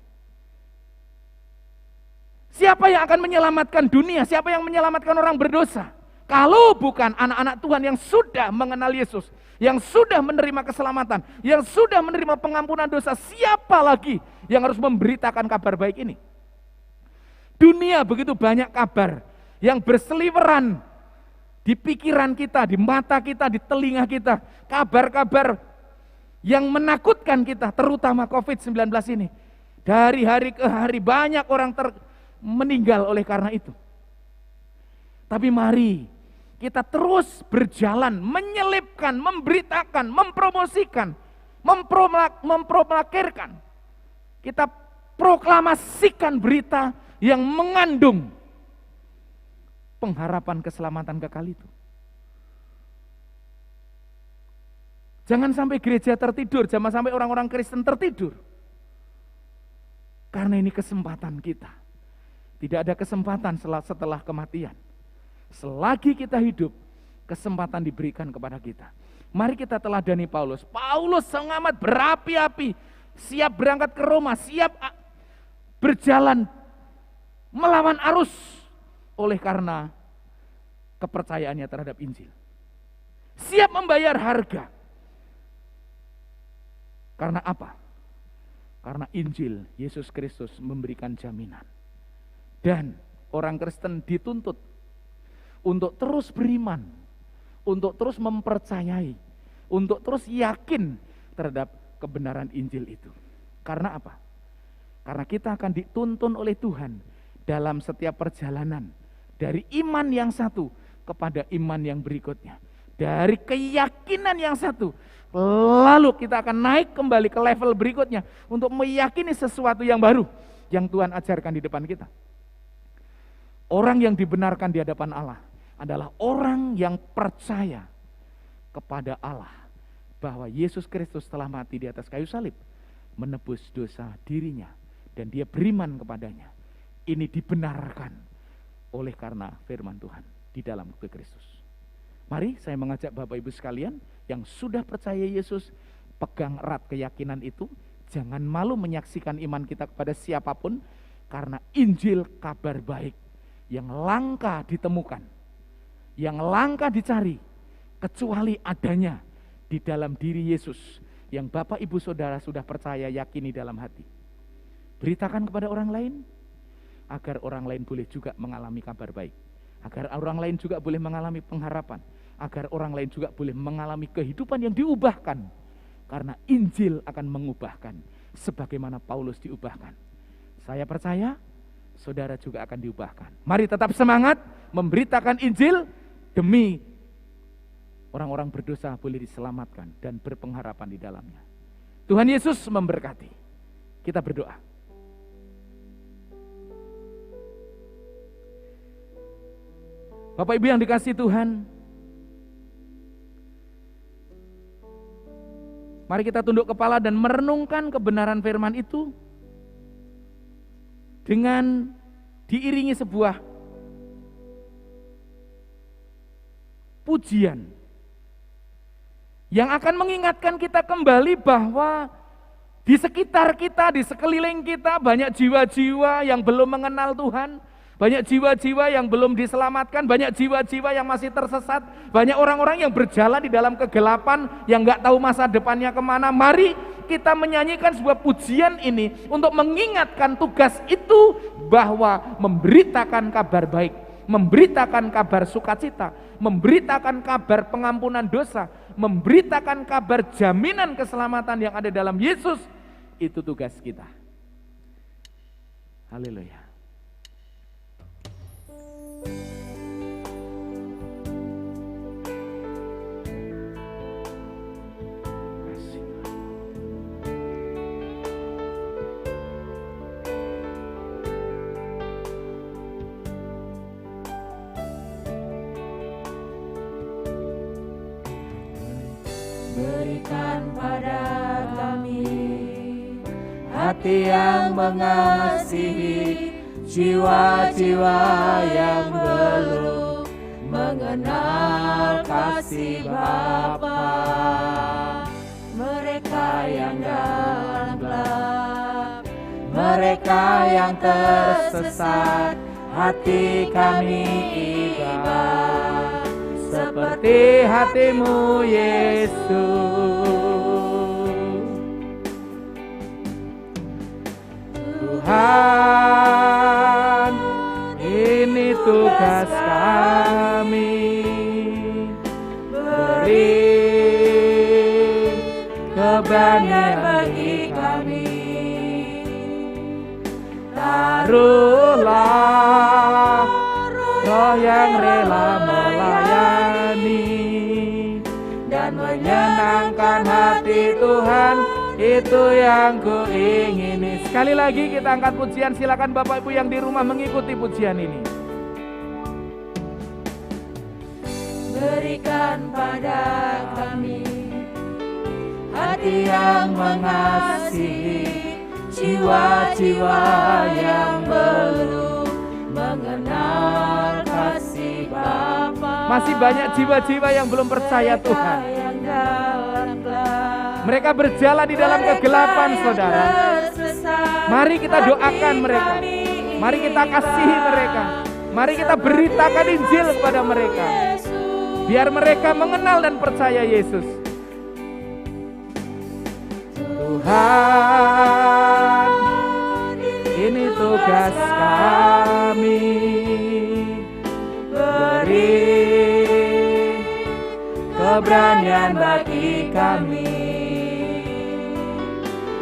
Siapa yang akan menyelamatkan dunia? Siapa yang menyelamatkan orang berdosa? Kalau bukan anak-anak Tuhan yang sudah mengenal Yesus, yang sudah menerima keselamatan, yang sudah menerima pengampunan dosa, siapa lagi yang harus memberitakan kabar baik ini? Dunia begitu banyak kabar yang berseliweran di pikiran kita, di mata kita, di telinga kita. Kabar-kabar yang menakutkan kita, terutama COVID-19 ini. Dari hari ke hari banyak orang meninggal oleh karena itu. Tapi mari kita terus berjalan, menyelipkan, memberitakan, mempromosikan, memproklamasikan. Kita proklamasikan berita yang mengandung pengharapan keselamatan kekal itu. Jangan sampai gereja tertidur, jangan sampai orang-orang Kristen tertidur. Karena ini kesempatan kita. Tidak ada kesempatan setelah kematian. Selagi kita hidup, kesempatan diberikan kepada kita. Mari kita teladani Paulus. Paulus sangat berapi-api, siap berangkat ke Roma, siap berjalan melawan arus oleh karena kepercayaannya terhadap Injil. Siap membayar harga. Karena apa? Karena Injil Yesus Kristus memberikan jaminan. Dan orang Kristen dituntut untuk terus beriman, untuk terus mempercayai, untuk terus yakin terhadap kebenaran Injil itu. Karena apa? Karena kita akan dituntun oleh Tuhan dalam setiap perjalanan. Dari iman yang satu kepada iman yang berikutnya. Dari keyakinan yang satu, lalu kita akan naik kembali ke level berikutnya untuk meyakini sesuatu yang baru yang Tuhan ajarkan di depan kita. Orang yang dibenarkan di hadapan Allah adalah orang yang percaya kepada Allah bahwa Yesus Kristus telah mati di atas kayu salib, menebus dosa dirinya, dan dia beriman kepadanya. Ini dibenarkan oleh karena firman Tuhan di dalam Kristus. Mari saya mengajak Bapak Ibu sekalian yang sudah percaya Yesus, pegang erat keyakinan itu, jangan malu menyaksikan iman kita kepada siapapun, karena Injil kabar baik yang langka ditemukan, yang langka dicari, kecuali adanya di dalam diri Yesus, yang Bapak Ibu Saudara sudah percaya yakini dalam hati. Beritakan kepada orang lain, agar orang lain boleh juga mengalami kabar baik, agar orang lain juga boleh mengalami pengharapan, agar orang lain juga boleh mengalami kehidupan yang diubahkan, karena Injil akan mengubahkan sebagaimana Paulus diubahkan. Saya percaya saudara juga akan diubahkan. Mari tetap semangat memberitakan Injil demi orang-orang berdosa boleh diselamatkan dan berpengharapan di dalamnya. Tuhan Yesus memberkati. Kita berdoa. Bapak Ibu yang dikasihi Tuhan, mari kita tunduk kepala dan merenungkan kebenaran firman itu dengan diiringi sebuah pujian yang akan mengingatkan kita kembali bahwa di sekitar kita, di sekeliling kita banyak jiwa-jiwa yang belum mengenal Tuhan. Banyak jiwa-jiwa yang belum diselamatkan, banyak jiwa-jiwa yang masih tersesat, banyak orang-orang yang berjalan di dalam kegelapan, yang gak tahu masa depannya kemana. Mari kita menyanyikan sebuah pujian ini untuk mengingatkan tugas itu, bahwa memberitakan kabar baik, memberitakan kabar sukacita, memberitakan kabar pengampunan dosa, memberitakan kabar jaminan keselamatan yang ada dalam Yesus, itu tugas kita. Haleluya. Berikan pada kami hati yang mengasihi jiwa-jiwa yang belum mengenal kasih Bapa. Mereka yang dalam gelap, mereka yang tersesat, hati kami iba seperti hatimu Yesus. Tuhan, ini tugas kami, beri keberanian bagi kami, taruhlah Roh yang rela melayani dan menyenangkan hati Tuhan, itu yang kuingini. Sekali lagi kita angkat pujian, silakan Bapak Ibu yang di rumah mengikuti pujian ini. Berikan pada kami hati yang mengasihi jiwa-jiwa yang belum mengenal kasih Bapa. Masih banyak jiwa-jiwa yang belum percaya Tuhan. Mereka berjalan di dalam kegelapan, saudara. Mari kita doakan mereka. Mari kita kasihi mereka. Mari kita beritakan Injil kepada mereka. Biar mereka mengenal dan percaya Yesus. Tuhan, ini tugas kami, beri keberanian bagi kami,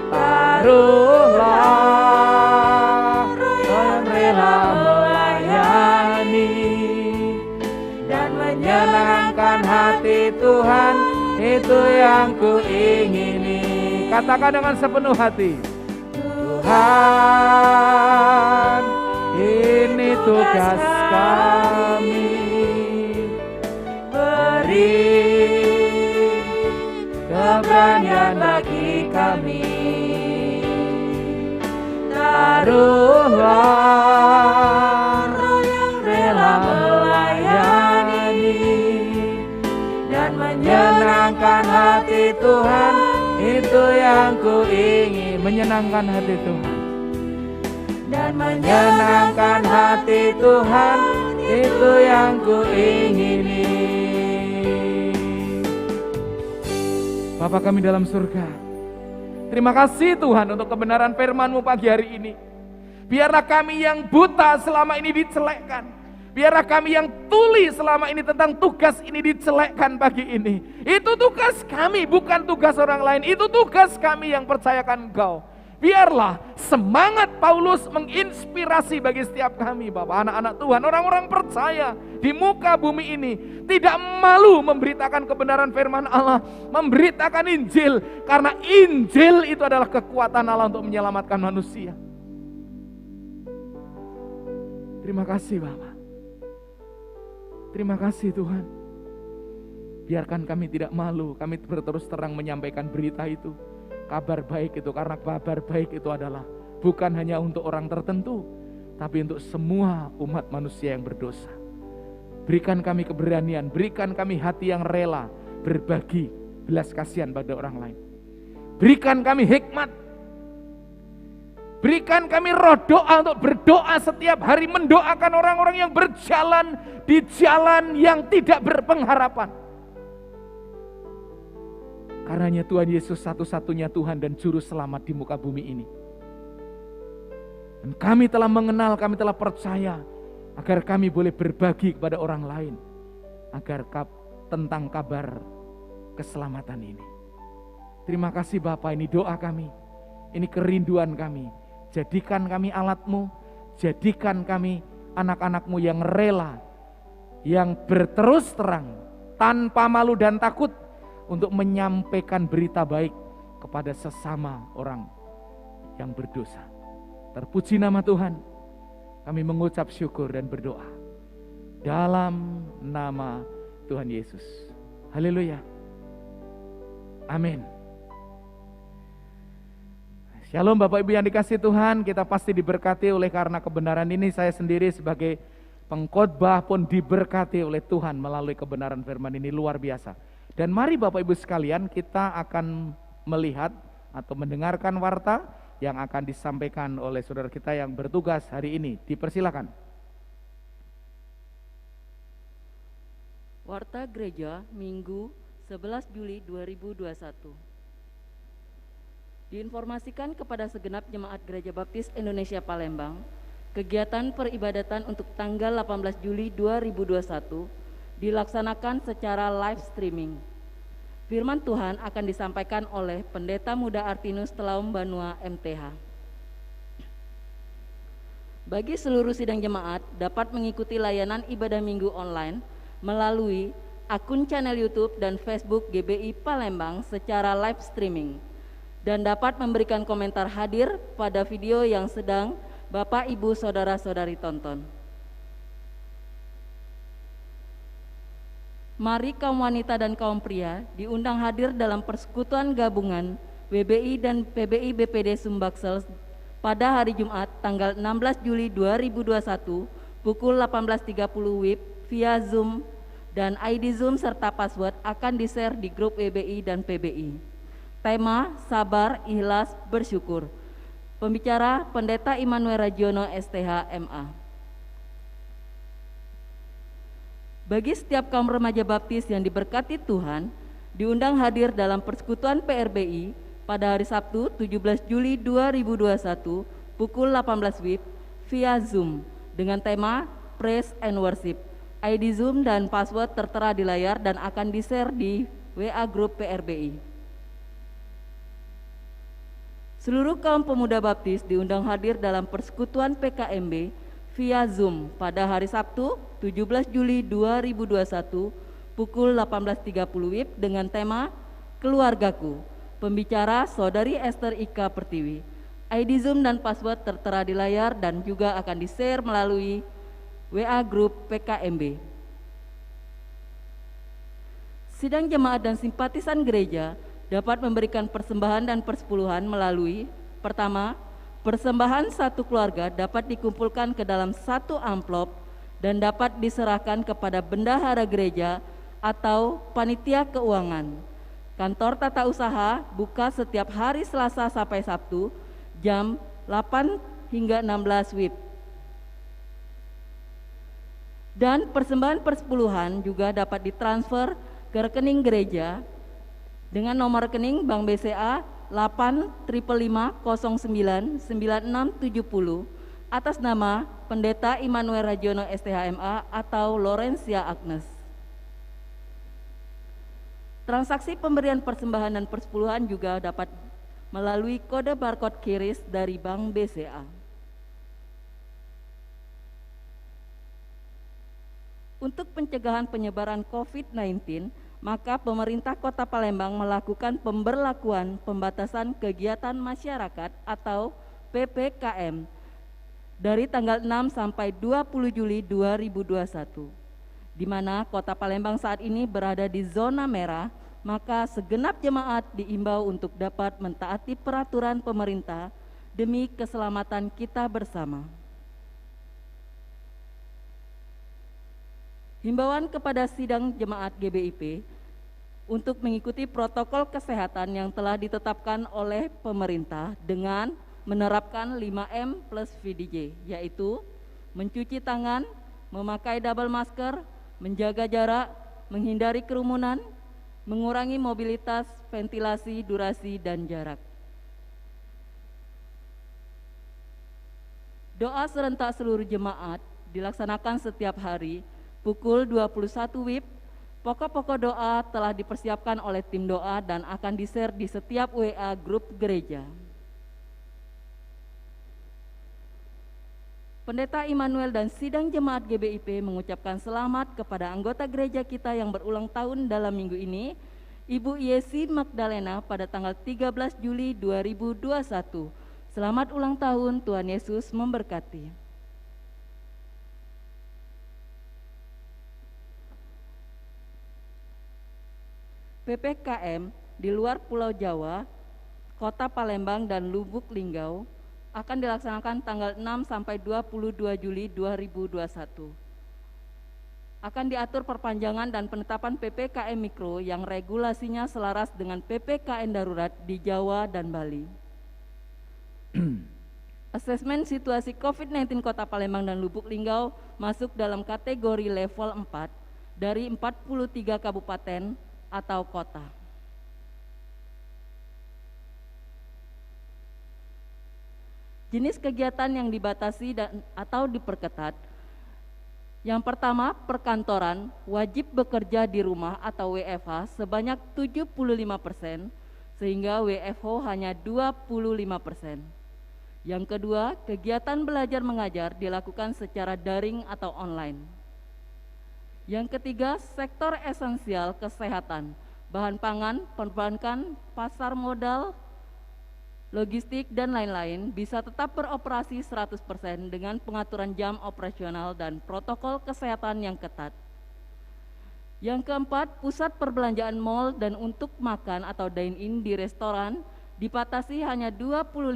taruhlah menyenangkan hati Tuhan, itu yang ku ingini. Katakan dengan sepenuh hati. Tuhan, ini tugas kami, beri keberanian bagi kami. Taruhlah roh yang rela melayani dan menyenangkan hati Tuhan, itu yang ku ingin. Menyenangkan hati Tuhan dan menyenangkan hati Tuhan, itu yang ku ingini. Bapa kami dalam surga, terima kasih Tuhan untuk kebenaran firman-Mu pagi hari ini. Biarlah kami yang buta selama ini dicelekkan. Biarlah kami yang tuli selama ini tentang tugas ini dicelekkan pagi ini. Itu tugas kami, bukan tugas orang lain. Itu tugas kami yang percayakan Engkau. Biarlah semangat Paulus menginspirasi bagi setiap kami, Bapak, anak-anak Tuhan, orang-orang percaya di muka bumi ini, tidak malu memberitakan kebenaran firman Allah, memberitakan Injil, karena Injil itu adalah kekuatan Allah untuk menyelamatkan manusia. Terima kasih Bapak. Terima kasih Tuhan. Biarkan kami tidak malu, kami berterus terang menyampaikan berita itu. Kabar baik itu, karena kabar baik itu adalah bukan hanya untuk orang tertentu, tapi untuk semua umat manusia yang berdosa. Berikan kami keberanian, berikan kami hati yang rela berbagi belas kasihan pada orang lain. Berikan kami hikmat, berikan kami roh doa untuk berdoa setiap hari, mendoakan orang-orang yang berjalan di jalan yang tidak berpengharapan. Karenanya Tuhan Yesus satu-satunya Tuhan dan Juru Selamat di muka bumi ini. Dan kami telah mengenal, kami telah percaya, agar kami boleh berbagi kepada orang lain, agar tentang kabar keselamatan ini. Terima kasih Bapa, ini doa kami, ini kerinduan kami. Jadikan kami alat-Mu, jadikan kami anak-anak-Mu yang rela, yang berterus terang, tanpa malu dan takut, untuk menyampaikan berita baik kepada sesama orang yang berdosa. Terpuji nama Tuhan, kami mengucap syukur dan berdoa dalam nama Tuhan Yesus. Haleluya. Amin. Shalom Bapak Ibu yang dikasihi Tuhan, kita pasti diberkati oleh karena kebenaran ini. Saya sendiri sebagai pengkhotbah pun diberkati oleh Tuhan melalui kebenaran firman ini, luar biasa. Dan mari Bapak Ibu sekalian, kita akan melihat atau mendengarkan warta yang akan disampaikan oleh saudara kita yang bertugas hari ini. Dipersilakan. Warta Gereja Minggu 11 Juli 2021. Diinformasikan kepada segenap jemaat Gereja Baptis Indonesia Palembang, kegiatan peribadatan untuk tanggal 18 Juli 2021 dilaksanakan secara live streaming. Firman Tuhan akan disampaikan oleh Pendeta Muda Artinus Telaum Banua MTH. Bagi seluruh sidang jemaat dapat mengikuti layanan ibadah minggu online melalui akun channel YouTube dan Facebook GBI Palembang secara live streaming, dan dapat memberikan komentar hadir pada video yang sedang Bapak, Ibu, Saudara-saudari tonton. Mari kaum wanita dan kaum pria diundang hadir dalam persekutuan gabungan WBI dan PBI BPD Sumbaksel pada hari Jumat tanggal 16 Juli 2021 pukul 18.30 WIB via Zoom, dan ID Zoom serta password akan di-share di grup WBI dan PBI. Tema Sabar, Ikhlas, Bersyukur. Pembicara Pendeta Immanuel Ragiono STH MA. Bagi setiap kaum remaja baptis yang diberkati Tuhan, diundang hadir dalam persekutuan PRBI pada hari Sabtu 17 Juli 2021 pukul 18 WIB via Zoom dengan tema Praise and Worship. ID Zoom dan password tertera di layar dan akan di-share di WA Group PRBI. Seluruh kaum pemuda baptis diundang hadir dalam persekutuan PKMB via Zoom pada hari Sabtu 17 Juli 2021 pukul 18.30 WIB dengan tema Keluargaku. Pembicara Saudari Esther Ika Pertiwi. ID Zoom dan password tertera di layar dan juga akan di-share melalui WA Group PKMB. Sidang jemaat dan simpatisan gereja dapat memberikan persembahan dan persepuluhan melalui: pertama, persembahan satu keluarga dapat dikumpulkan ke dalam satu amplop dan dapat diserahkan kepada bendahara gereja atau panitia keuangan. Kantor tata usaha buka setiap hari Selasa sampai Sabtu jam 8 hingga 16 WIB. Dan persembahan persepuluhan juga dapat ditransfer ke rekening gereja dengan nomor rekening Bank BCA 855099670 atas nama Pendeta Immanuel Rajono STHMA atau Lorencia Agnes. Transaksi pemberian persembahan dan persepuluhan juga dapat melalui kode barcode QRIS dari Bank BCA. Untuk pencegahan penyebaran COVID-19, maka pemerintah Kota Palembang melakukan pemberlakuan pembatasan kegiatan masyarakat atau PPKM dari tanggal 6 sampai 20 Juli 2021. Di mana Kota Palembang saat ini berada di zona merah, maka segenap jemaat diimbau untuk dapat mentaati peraturan pemerintah demi keselamatan kita bersama. Himbauan kepada sidang jemaat GBIP untuk mengikuti protokol kesehatan yang telah ditetapkan oleh pemerintah dengan menerapkan 5M plus VDJ, yaitu mencuci tangan, memakai double masker, menjaga jarak, menghindari kerumunan, mengurangi mobilitas, ventilasi, durasi, dan jarak. Doa serentak seluruh jemaat dilaksanakan setiap hari pukul 21 WIB. Pokok-pokok doa telah dipersiapkan oleh tim doa dan akan di-share di setiap WA grup gereja. Pendeta Immanuel dan sidang jemaat GBIP mengucapkan selamat kepada anggota gereja kita yang berulang tahun dalam minggu ini, Ibu Yesi Magdalena pada tanggal 13 Juli 2021. Selamat ulang tahun, Tuhan Yesus memberkati. PPKM di luar Pulau Jawa, Kota Palembang dan Lubuk Linggau akan dilaksanakan tanggal 6 sampai 22 Juli 2021. Akan diatur perpanjangan dan penetapan PPKM Mikro yang regulasinya selaras dengan PPKM Darurat di Jawa dan Bali. Asesmen situasi COVID-19 Kota Palembang dan Lubuk Linggau masuk dalam kategori level 4 dari 43 kabupaten atau kota. Jenis kegiatan yang dibatasi dan atau diperketat. Yang pertama, perkantoran wajib bekerja di rumah atau WFH sebanyak 75%, sehingga WFO hanya 25%. Yang kedua, kegiatan belajar mengajar dilakukan secara daring atau online. Yang ketiga, sektor esensial kesehatan, bahan pangan, perbankan, pasar modal, logistik, dan lain-lain bisa tetap beroperasi 100% dengan pengaturan jam operasional dan protokol kesehatan yang ketat. Yang keempat, pusat perbelanjaan mal dan untuk makan atau dine-in di restoran dibatasi hanya 25%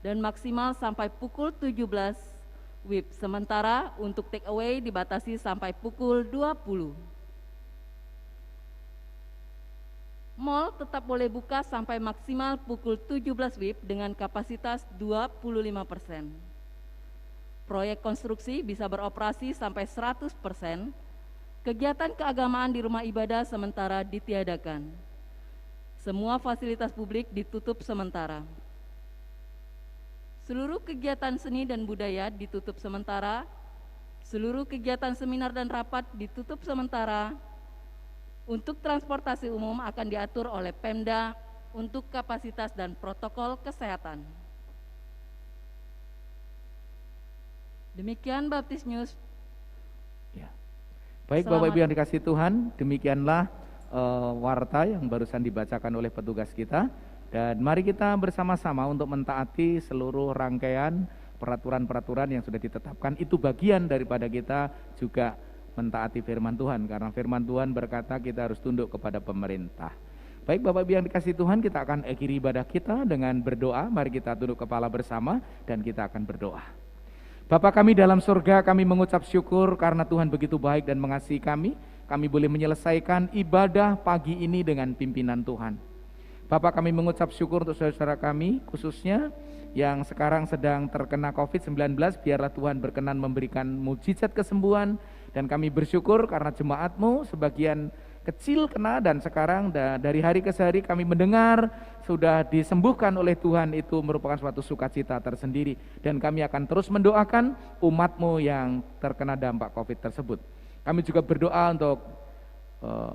dan maksimal sampai pukul 17 WIB, sementara untuk take away dibatasi sampai pukul 20. Mal tetap boleh buka sampai maksimal pukul 17 WIB dengan kapasitas 25%. Proyek konstruksi bisa beroperasi sampai 100%. Kegiatan keagamaan di rumah ibadah sementara ditiadakan. Semua fasilitas publik ditutup sementara. Seluruh kegiatan seni dan budaya ditutup sementara, seluruh kegiatan seminar dan rapat ditutup sementara. Untuk transportasi umum akan diatur oleh Pemda untuk kapasitas dan protokol kesehatan. Demikian Baptis News. Ya. Baik Selamat. Bapak Ibu yang dikasihi Tuhan, demikianlah warta yang barusan dibacakan oleh petugas kita. Dan mari kita bersama-sama untuk mentaati seluruh rangkaian peraturan-peraturan yang sudah ditetapkan. Itu bagian daripada kita juga mentaati firman Tuhan, karena firman Tuhan berkata kita harus tunduk kepada pemerintah. Baik Bapak Ibu yang dikasihi Tuhan, kita akan akhiri ibadah kita dengan berdoa. Mari kita tunduk kepala bersama dan kita akan berdoa. Bapa kami dalam surga, kami mengucap syukur karena Tuhan begitu baik dan mengasihi kami. Kami boleh menyelesaikan ibadah pagi ini dengan pimpinan Tuhan. Bapak, kami mengucap syukur untuk saudara-saudara kami, khususnya yang sekarang sedang terkena COVID-19, biarlah Tuhan berkenan memberikan mujizat kesembuhan, dan kami bersyukur karena jemaat-Mu sebagian kecil kena, dan sekarang dari hari ke hari kami mendengar sudah disembuhkan oleh Tuhan. Itu merupakan suatu sukacita tersendiri, dan kami akan terus mendoakan umat-Mu yang terkena dampak COVID tersebut. Kami juga berdoa untuk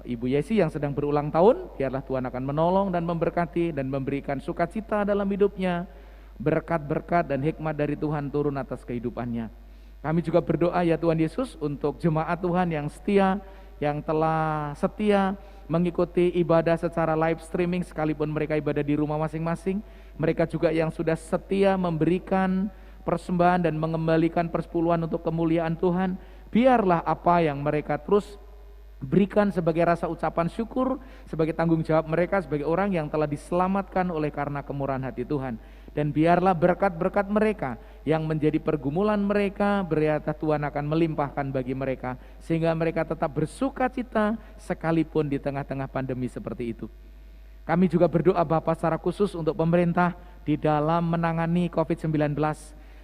Ibu Yesi yang sedang berulang tahun, biarlah Tuhan akan menolong dan memberkati dan memberikan sukacita dalam hidupnya. Berkat-berkat dan hikmat dari Tuhan turun atas kehidupannya. Kami juga berdoa ya Tuhan Yesus untuk jemaat Tuhan yang setia, yang telah setia mengikuti ibadah secara live streaming sekalipun mereka ibadah di rumah masing-masing. Mereka juga yang sudah setia memberikan persembahan dan mengembalikan persepuluhan untuk kemuliaan Tuhan. Biarlah apa yang mereka terus berikan sebagai rasa ucapan syukur, sebagai tanggung jawab mereka sebagai orang yang telah diselamatkan oleh karena kemurahan hati Tuhan. Dan biarlah berkat-berkat mereka yang menjadi pergumulan mereka, berkata Tuhan akan melimpahkan bagi mereka, sehingga mereka tetap bersuka cita sekalipun di tengah-tengah pandemi seperti itu. Kami juga berdoa Bapa secara khusus untuk pemerintah di dalam menangani COVID-19.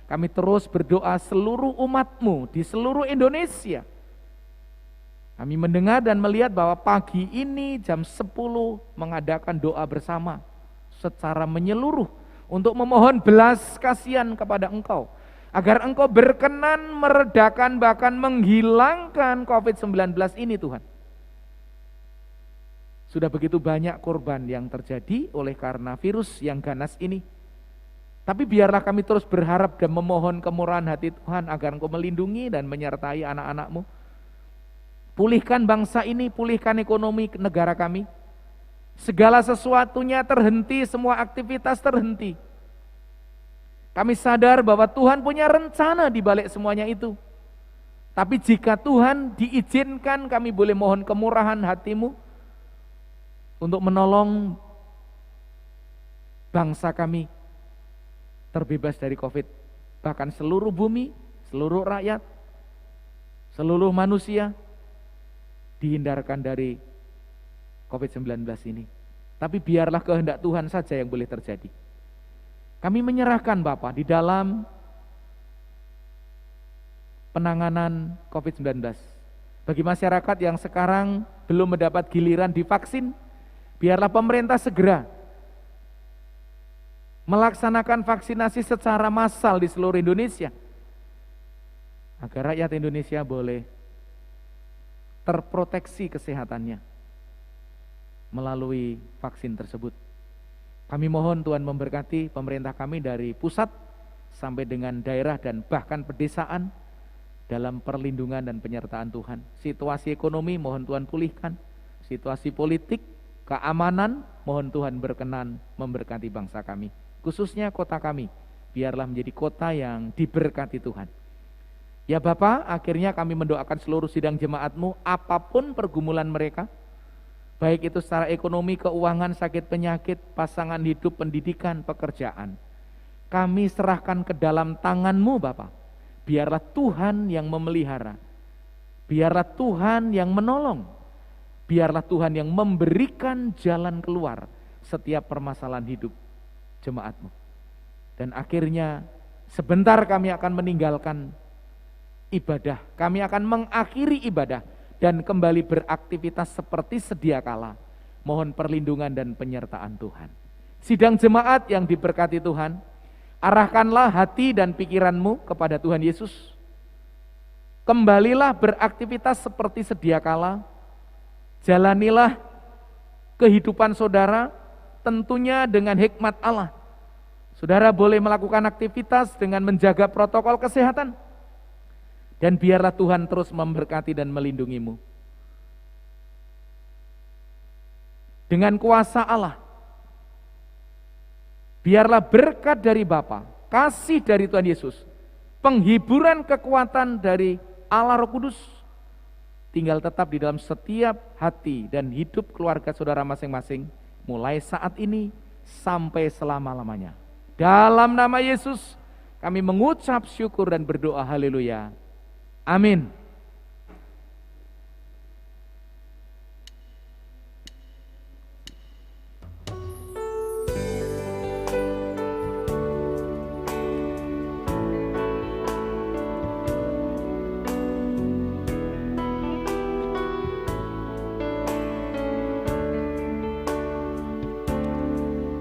Kami terus berdoa seluruh umat-Mu di seluruh Indonesia. Kami mendengar dan melihat bahwa pagi ini jam 10 mengadakan doa bersama secara menyeluruh untuk memohon belas kasihan kepada Engkau, agar Engkau berkenan meredakan bahkan menghilangkan COVID-19 ini Tuhan. Sudah begitu banyak korban yang terjadi oleh karena virus yang ganas ini. Tapi biarlah kami terus berharap dan memohon kemurahan hati Tuhan agar Engkau melindungi dan menyertai anak-anak-Mu. Pulihkan bangsa ini, pulihkan ekonomi negara kami. Segala sesuatunya terhenti, semua aktivitas terhenti. Kami sadar bahwa Tuhan punya rencana di balik semuanya itu. Tapi jika Tuhan diizinkan, kami boleh mohon kemurahan hati-Mu untuk menolong bangsa kami terbebas dari COVID. Bahkan seluruh bumi, seluruh rakyat, seluruh manusia dihindarkan dari COVID-19 ini. Tapi biarlah kehendak Tuhan saja yang boleh terjadi. Kami menyerahkan Bapa di dalam penanganan COVID-19. Bagi masyarakat yang sekarang belum mendapat giliran divaksin, biarlah pemerintah segera melaksanakan vaksinasi secara massal di seluruh Indonesia, agar rakyat Indonesia boleh terproteksi kesehatannya melalui vaksin tersebut. Kami mohon Tuhan memberkati pemerintah kami dari pusat sampai dengan daerah dan bahkan pedesaan dalam perlindungan dan penyertaan Tuhan. Situasi ekonomi mohon Tuhan pulihkan, situasi politik, keamanan mohon Tuhan berkenan memberkati bangsa kami. Khususnya kota kami, biarlah menjadi kota yang diberkati Tuhan. Ya Bapa, akhirnya kami mendoakan seluruh sidang jemaat-Mu, apapun pergumulan mereka, baik itu secara ekonomi, keuangan, sakit penyakit, pasangan hidup, pendidikan, pekerjaan. Kami serahkan ke dalam tangan-Mu Bapa. Biarlah Tuhan yang memelihara, biarlah Tuhan yang menolong, biarlah Tuhan yang memberikan jalan keluar setiap permasalahan hidup jemaat-Mu. Dan akhirnya sebentar kami akan meninggalkan ibadah, kami akan mengakhiri ibadah dan kembali beraktivitas seperti sedia kala. Mohon perlindungan dan penyertaan Tuhan. Sidang jemaat yang diberkati Tuhan, arahkanlah hati dan pikiran-Mu kepada Tuhan Yesus. Kembalilah beraktivitas seperti sedia kala. Jalanilah kehidupan saudara tentunya dengan hikmat Allah. Saudara boleh melakukan aktivitas dengan menjaga protokol kesehatan. Dan biarlah Tuhan terus memberkati dan melindungimu. Dengan kuasa Allah, biarlah berkat dari Bapa, kasih dari Tuhan Yesus, penghiburan kekuatan dari Allah Roh Kudus, tinggal tetap di dalam setiap hati dan hidup keluarga saudara masing-masing, mulai saat ini sampai selama-lamanya. Dalam nama Yesus, kami mengucap syukur dan berdoa, haleluya. Amin.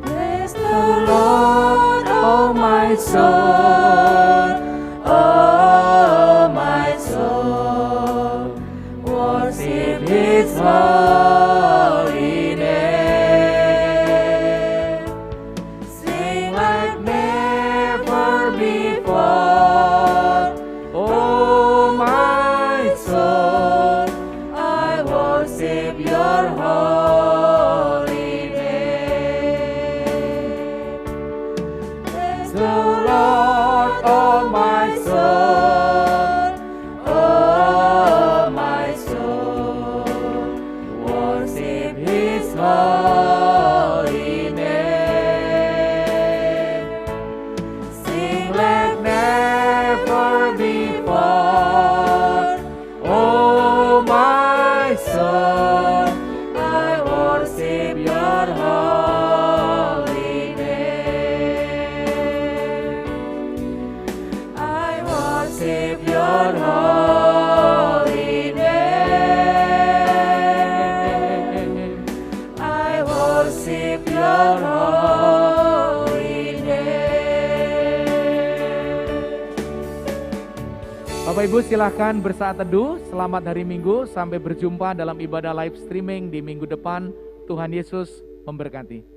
Bless the Lord, oh my soul, oh my soul, worship His holy name. Sing like never before, oh my soul, I worship Your holy name. Bless the Lord, oh my soul, oh my soul, worship His holy name. Sing like never before, oh my soul, I worship Your holy name. I worship Your holy name. I worship Your holy name. Bapak Ibu silahkan bersaat teduh, selamat hari Minggu, sampai berjumpa dalam ibadah live streaming di minggu depan. Tuhan Yesus memberkati.